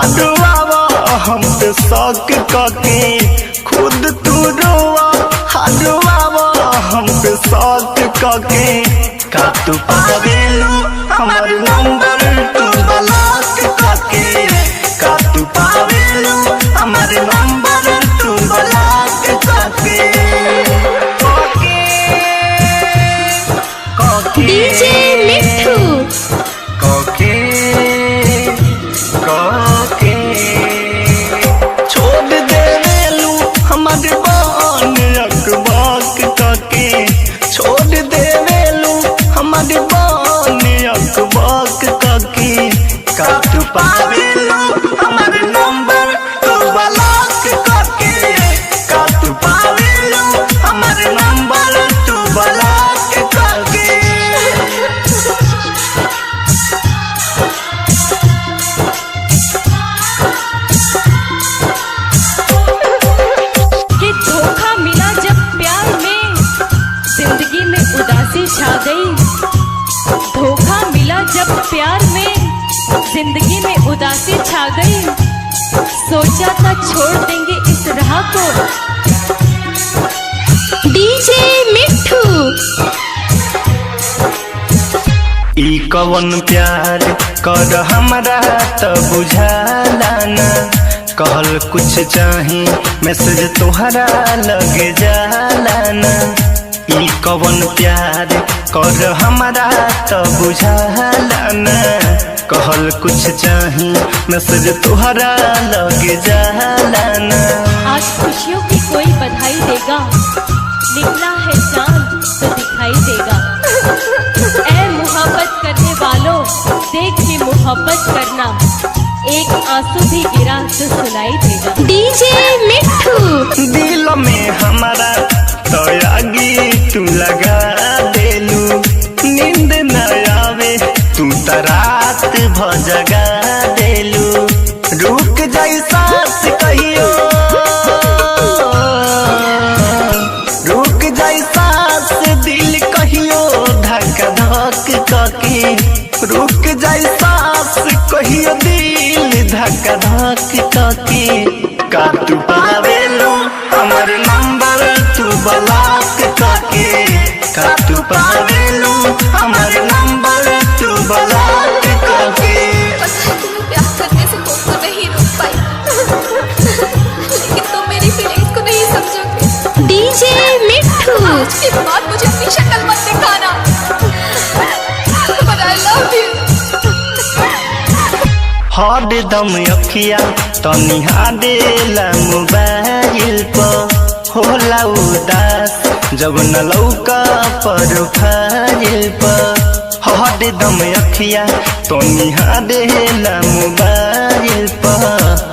हाडुआवा हम पे शौक करके खुद तू रोआ। हाडुआवा हम पे शौक करके का तू पावेलू हमार नंबर तू ब्लॉक करके। का तू पावेलू हमार नंबर तू ब्लॉक करके। डीजे मिट्ठू कोके कोके छोड़ देवेलू हमारे बान अकबाक काके। छोड़ देवेलू हमारे बान अकबाक काके। का तू पावेलू हमारे नंबर तू ब्लॉक काके। का तू पावेलू हमारे नंबर तू ब्लॉक काके। छा गई। धोखा मिला जब प्यार में जिंदगी में उदासी छा गई। सोचा था छोड़ देंगे इस राह को। डीजे मिट्ठू ई कवन प्यार कर हमरा त बुझाला ना। कहल कुछ चाही मैसेज तोहरा लगे जाला ना। ई कवन प्यार कर हमरा त बुझाला ना। कहल कुछ चाही मैसेज तोहरा लगे जाला ना। आज खुशियों की कोई बधाई देगा। निकला है चांद तो दिखाई देगा। ऐ मोहब्बत करने वालों देख के मोहब्बत करना। एक आंसू भी गिरा तो सुनाई देगा। डीजे मिट्ठू दिल में हमारा तो आगी तू लगा देलू। नींद न आवे तू त रात भ जगा देलू। रुक जाई सांस कहियो। रुक जाई सांस दिल कहियो धक धक कके। रुक जाई सांस कहियो दिल धक धक कके। का तू पावेलू हमार नंबर तू ब्लॉक करके। का तू पावेलू हमार नंबर तू ब्लॉक करके। तुम्हें प्यार करने से खुद को नहीं रोक पाई, लेकिन तुम मेरी फीलिंग्स को नहीं समझोगे। डीजे मिट्ठू आज के बाद मुझे अपनी शक्ल मत दिखाना। But I love you। हर दम अखिया तनी हाडेला मोबाइल पर। होला उदास जब न लौका प्रोफाइल पर। हर दम अखिया तनी हाडेला मोबाइल पर।